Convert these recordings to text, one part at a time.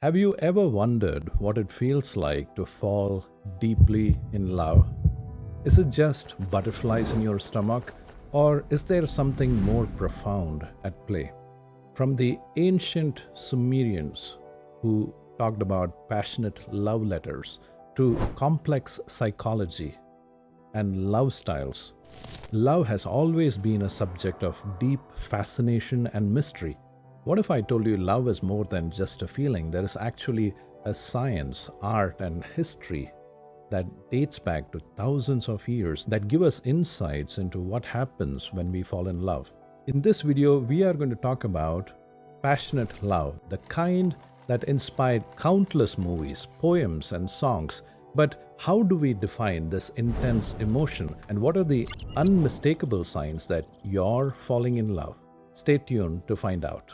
Have you ever wondered what it feels like to fall deeply in love? Is it just butterflies in your stomach, or is there something more profound at play? From the ancient Sumerians, who talked about passionate love letters, to complex psychology and love styles, love has always been a subject of deep fascination and mystery. What if I told you love is more than just a feeling? There is actually a science, art, and history that dates back to thousands of years that give us insights into what happens when we fall in love. In this video, we are going to talk about passionate love, the kind that inspired countless movies, poems, and songs. But how do we define this intense emotion, and what are the unmistakable signs that you're falling in love? Stay tuned to find out.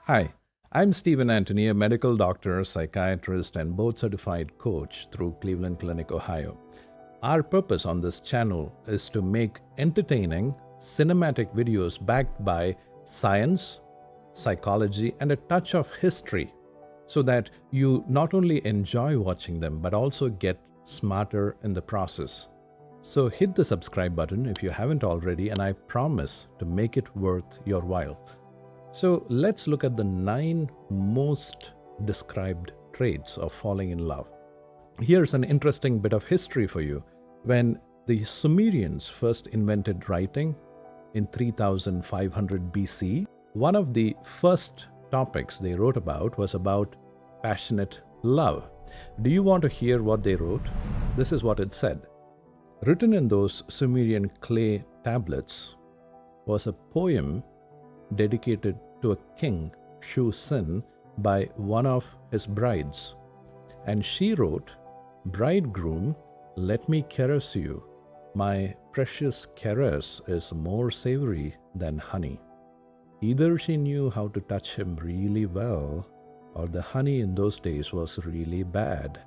Hi, I'm Stephen Antony, a medical doctor, psychiatrist, and board certified coach through Cleveland Clinic, Ohio. Our purpose on this channel is to make entertaining, cinematic videos backed by science, psychology, and a touch of history so that you not only enjoy watching them but also get smarter in the process. So hit the subscribe button if you haven't already, and I promise to make it worth your while. So let's look at the 9 most described traits of falling in love. Here's an interesting bit of history for you. When the Sumerians first invented writing in 3500 BC, one of the first topics they wrote about was about passionate love. Do you want to hear what they wrote? This is what it said. Written in those Sumerian clay tablets was a poem dedicated to a king, Shu-Sin, by one of his brides. And she wrote, "Bridegroom, let me caress you. My precious caress is more savory than honey." Either she knew how to touch him really well, or the honey in those days was really bad.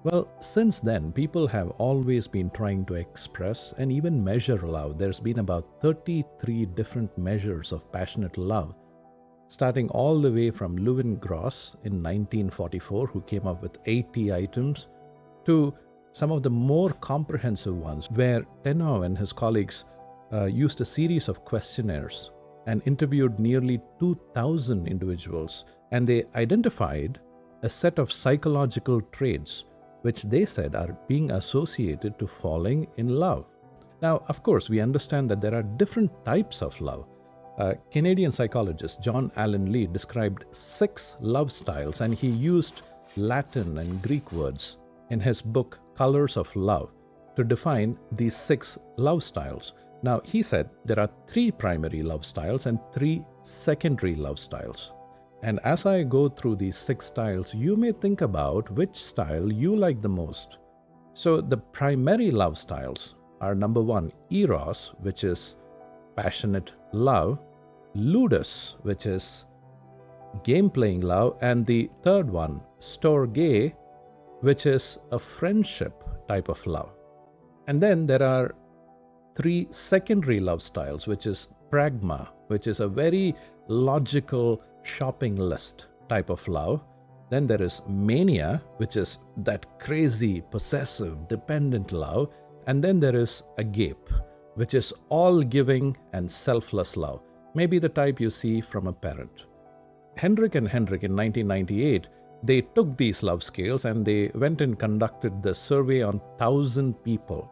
Well, since then, people have always been trying to express and even measure love. There's been about 33 different measures of passionate love, starting all the way from Leeuwengross in 1944, who came up with 80 items, to some of the more comprehensive ones, where Tenno and his colleagues used a series of questionnaires and interviewed nearly 2,000 individuals, and they identified a set of psychological traits which they said are being associated to falling in love. Now, of course, we understand that there are different types of love. Canadian psychologist John Allen Lee described 6 love styles, and he used Latin and Greek words in his book Colors of Love to define these 6 love styles. Now, he said there are 3 primary love styles and 3 secondary love styles. And as I go through these 6 styles, you may think about which style you like the most. So the primary love styles are number 1, eros, which is passionate love, ludus, which is game-playing love, and the third one, storge, which is a friendship type of love. And then there are 3 secondary love styles, which is pragma, which is a very logical shopping list type of love. Then there is mania, which is that crazy, possessive, dependent love. And then there is agape, which is all giving and selfless love, maybe the type you see from a parent. Hendrick and Hendrick in 1998, they took these love scales and they went and conducted the survey on 1,000 people.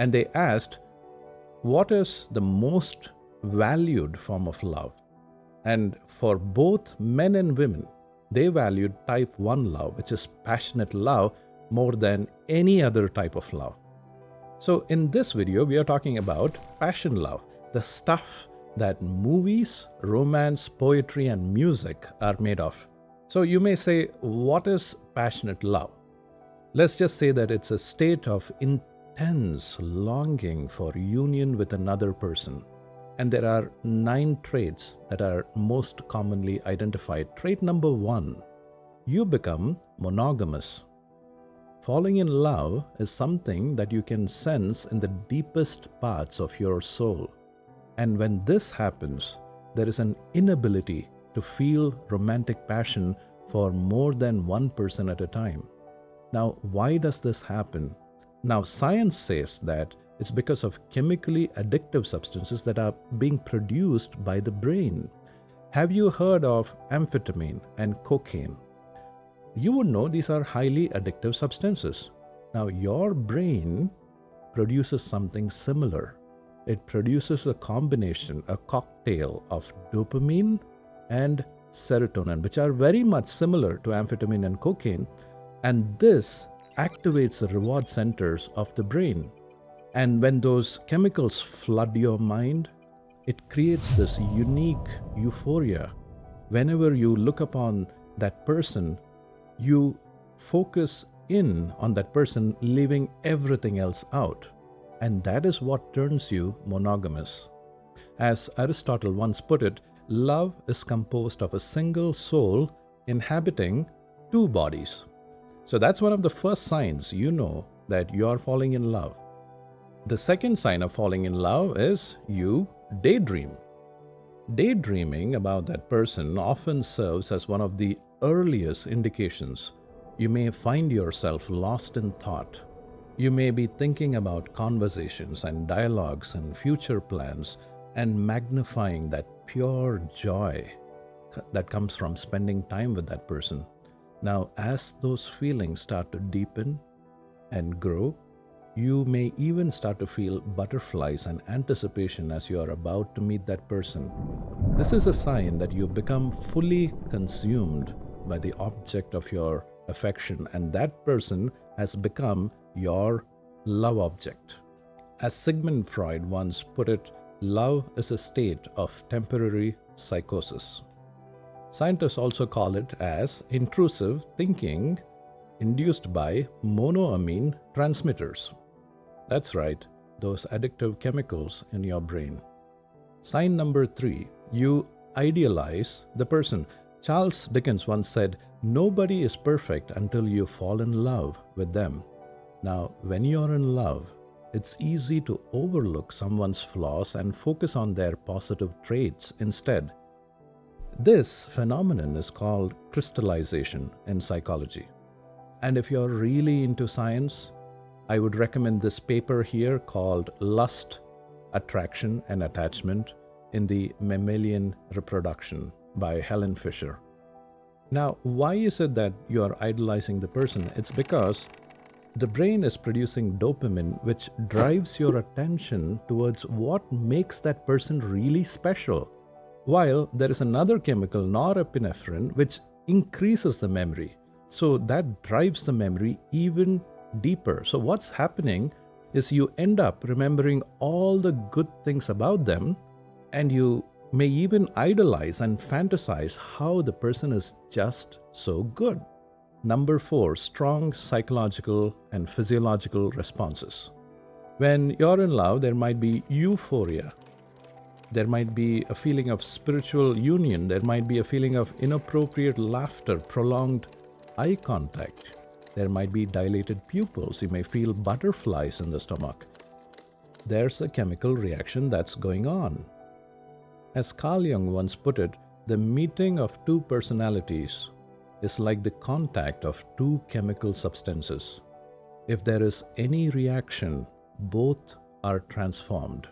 And they asked, what is the most valued form of love? And for both men and women, they valued type 1 love, which is passionate love, more than any other type of love. So in this video, we are talking about passion love, the stuff that movies, romance, poetry, and music are made of. So you may say, what is passionate love? Let's just say that it's a state of intense longing for union with another person. And there are 9 traits that are most commonly identified. Trait number 1 you become monogamous. Falling in love is something that you can sense in the deepest parts of your soul. And when this happens, there is an inability to feel romantic passion for more than one person at a time. Now, why does this happen? Now, science says that it's because of chemically addictive substances that are being produced by the brain. Have you heard of amphetamine and cocaine? You would know these are highly addictive substances. Now, your brain produces something similar. It produces a combination, a cocktail of dopamine and serotonin, which are very much similar to amphetamine and cocaine. And this activates the reward centers of the brain. And when those chemicals flood your mind, it creates this unique euphoria. Whenever you look upon that person, you focus in on that person, leaving everything else out. And that is what turns you monogamous. As Aristotle once put it, love is composed of a single soul inhabiting two bodies. So that's one of the first signs you know that you are falling in love. The second sign of falling in love is you daydream. Daydreaming about that person often serves as one of the earliest indications. You may find yourself lost in thought. You may be thinking about conversations and dialogues and future plans and magnifying that pure joy that comes from spending time with that person. Now, as those feelings start to deepen and grow, you may even start to feel butterflies and anticipation as you are about to meet that person. This is a sign that you become fully consumed by the object of your affection, and that person has become your love object. As Sigmund Freud once put it, love is a state of temporary psychosis. Scientists also call it as intrusive thinking induced by monoamine transmitters. That's right, those addictive chemicals in your brain. Sign number 3, you idealize the person. Charles Dickens once said, "Nobody is perfect until you fall in love with them." Now, when you're in love, it's easy to overlook someone's flaws and focus on their positive traits instead. This phenomenon is called crystallization in psychology. And if you're really into science, I would recommend this paper here called Lust, Attraction and Attachment in the Mammalian Reproduction by Helen Fisher. Now, why is it that you are idolizing the person? It's because the brain is producing dopamine, which drives your attention towards what makes that person really special. While there is another chemical, norepinephrine, which increases the memory. So that drives the memory even deeper. So what's happening is you end up remembering all the good things about them, and you may even idolize and fantasize how the person is just so good. Number 4, strong psychological and physiological responses. When you're in love, there might be euphoria. There might be a feeling of spiritual union. There might be a feeling of inappropriate laughter, prolonged eye contact. There might be dilated pupils. You may feel butterflies in the stomach. There's a chemical reaction that's going on. As Carl Jung once put it, the meeting of two personalities is like the contact of two chemical substances. If there is any reaction, both are transformed.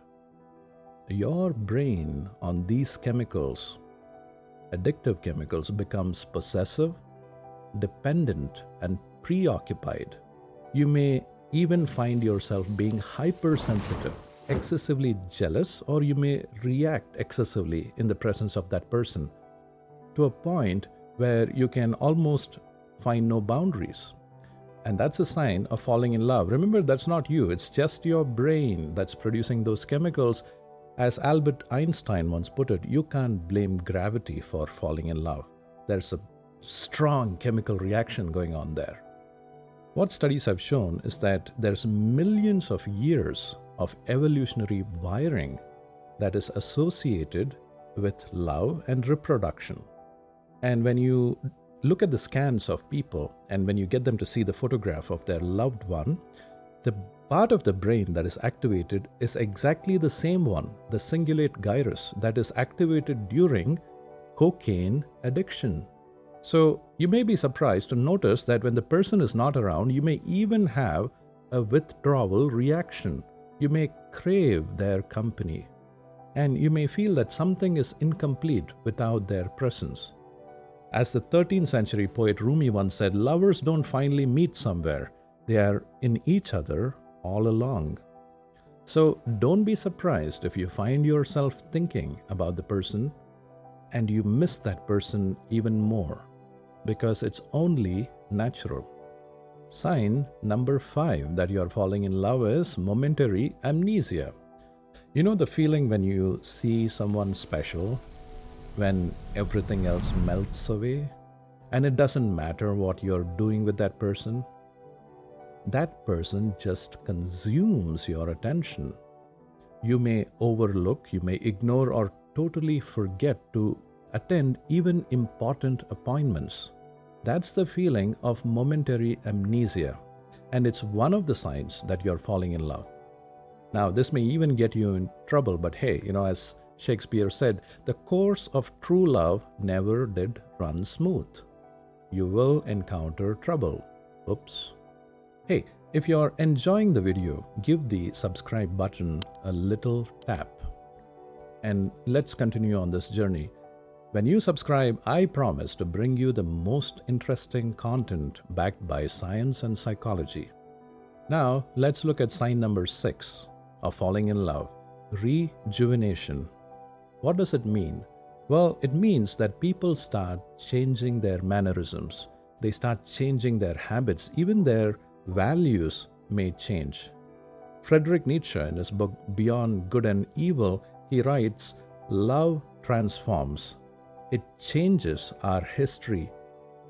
Your brain on these chemicals, addictive chemicals, becomes possessive, dependent, and preoccupied. You may even find yourself being hypersensitive, excessively jealous, or you may react excessively in the presence of that person to a point where you can almost find no boundaries. And that's a sign of falling in love. Remember, that's not you. It's just your brain that's producing those chemicals. As Albert Einstein once put it, you can't blame gravity for falling in love. There's a strong chemical reaction going on there. What studies have shown is that there's millions of years of evolutionary wiring that is associated with love and reproduction. And when you look at the scans of people, and when you get them to see the photograph of their loved one, the part of the brain that is activated is exactly the same one, the cingulate gyrus, that is activated during cocaine addiction. So you may be surprised to notice that when the person is not around, you may even have a withdrawal reaction. You may crave their company, and you may feel that something is incomplete without their presence. As the 13th century poet Rumi once said, lovers don't finally meet somewhere, they are in each other all along. So don't be surprised if you find yourself thinking about the person and you miss that person even more, because it's only natural. Sign number 5 that you are falling in love is momentary amnesia. You know the feeling when you see someone special, when everything else melts away, and it doesn't matter what you're doing with that person? That person just consumes your attention. You may overlook, you may ignore, or totally forget to attend even important appointments. That's the feeling of momentary amnesia, and it's one of the signs that you're falling in love. Now, this may even get you in trouble, but hey, as Shakespeare said, the course of true love never did run smooth. You will encounter trouble. Oops. Hey, if you're enjoying the video, give the subscribe button a little tap. And let's continue on this journey. When you subscribe, I promise to bring you the most interesting content backed by science and psychology. Now, let's look at sign number 6 of falling in love, rejuvenation. What does it mean? Well, it means that people start changing their mannerisms. They start changing their habits. Even their values may change. Friedrich Nietzsche, in his book Beyond Good and Evil, he writes, love transforms. It changes our history,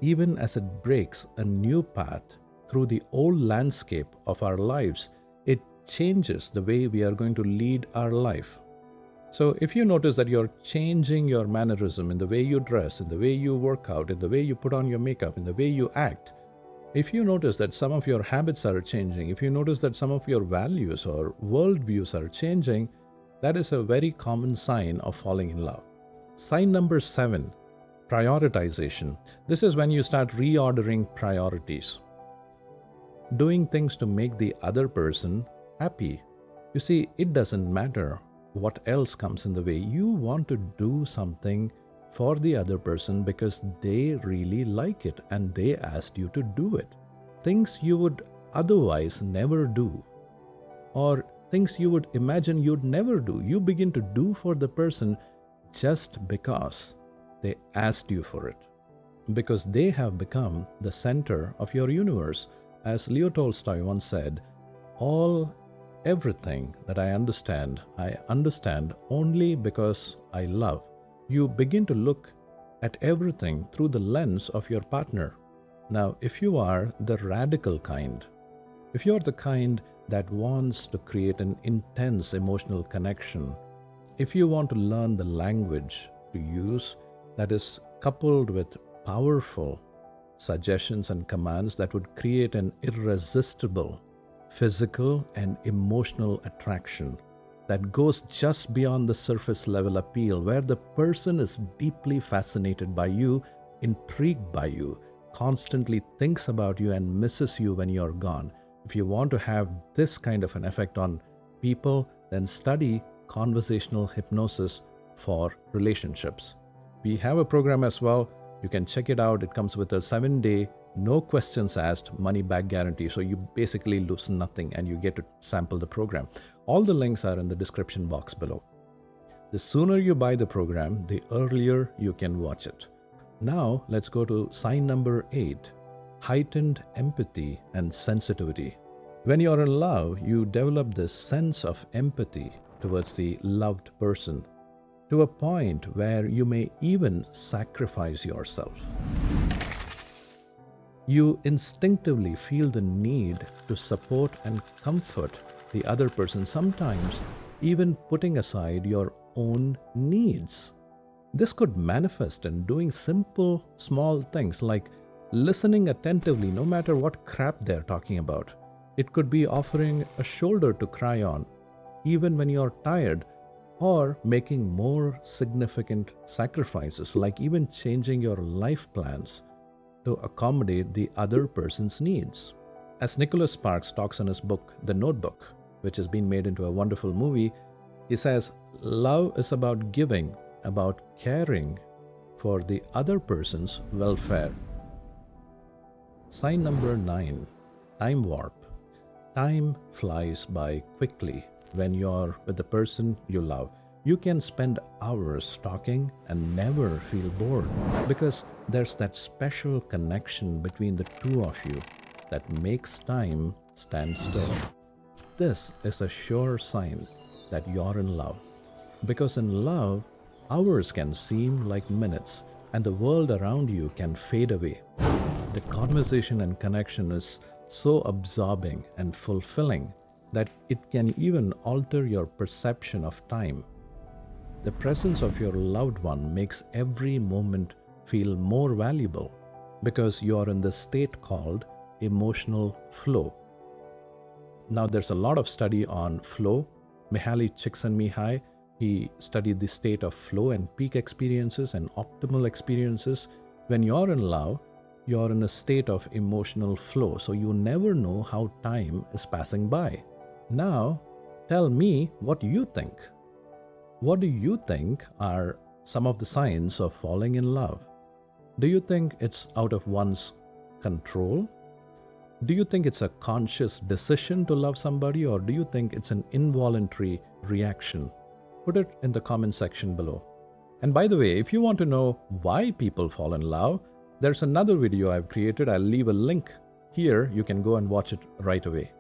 even as it breaks a new path through the old landscape of our lives. It changes the way we are going to lead our life. So if you notice that you're changing your mannerism in the way you dress, in the way you work out, in the way you put on your makeup, in the way you act, if you notice that some of your habits are changing, if you notice that some of your values or worldviews are changing, that is a very common sign of falling in love. Sign number 7, prioritization. This is when you start reordering priorities, doing things to make the other person happy. You see, it doesn't matter what else comes in the way. You want to do something for the other person because they really like it and they asked you to do it. Things you would otherwise never do, or things you would imagine you'd never do, you begin to do for the person just because they asked you for it, because they have become the center of your universe. As Leo Tolstoy once said, everything that I understand only because I love. You begin to look at everything through the lens of your partner. Now, if you are the radical kind, if you are the kind that wants to create an intense emotional connection, if you want to learn the language to use that is coupled with powerful suggestions and commands that would create an irresistible physical and emotional attraction that goes just beyond the surface level appeal, where the person is deeply fascinated by you, intrigued by you, constantly thinks about you and misses you when you're gone. If you want to have this kind of an effect on people, then study conversational hypnosis for relationships. We have a program as well. You can check it out. It comes with a 7-day, no questions asked, money back guarantee. So you basically lose nothing and you get to sample the program. All the links are in the description box below. The sooner you buy the program, the earlier you can watch it. Now let's go to sign number 8, heightened empathy and sensitivity. When you're in love, you develop this sense of empathy towards the loved person to a point where you may even sacrifice yourself. You instinctively feel the need to support and comfort the other person, sometimes even putting aside your own needs. This could manifest in doing simple, small things like listening attentively no matter what crap they're talking about. It could be offering a shoulder to cry on, even when you're tired, or making more significant sacrifices, like even changing your life plans to accommodate the other person's needs. As Nicholas Sparks talks in his book, The Notebook, which has been made into a wonderful movie, he says, love is about giving, about caring for the other person's welfare. Sign number 9, time warp. Time flies by quickly when you're with the person you love. You can spend hours talking and never feel bored because there's that special connection between the two of you that makes time stand still. This is a sure sign that you're in love, because in love, hours can seem like minutes and the world around you can fade away. The conversation and connection is so absorbing and fulfilling that it can even alter your perception of time. The presence of your loved one makes every moment feel more valuable because you are in the state called emotional flow. Now, there's a lot of study on flow. Mihaly Csikszentmihalyi, he studied the state of flow and peak experiences and optimal experiences. When you're in love, you're in a state of emotional flow, so you never know how time is passing by. Now, tell me what you think. What do you think are some of the signs of falling in love? Do you think it's out of one's control? Do you think it's a conscious decision to love somebody, or do you think it's an involuntary reaction? Put it in the comment section below. And by the way, if you want to know why people fall in love, there's another video I've created. I'll leave a link here. You can go and watch it right away.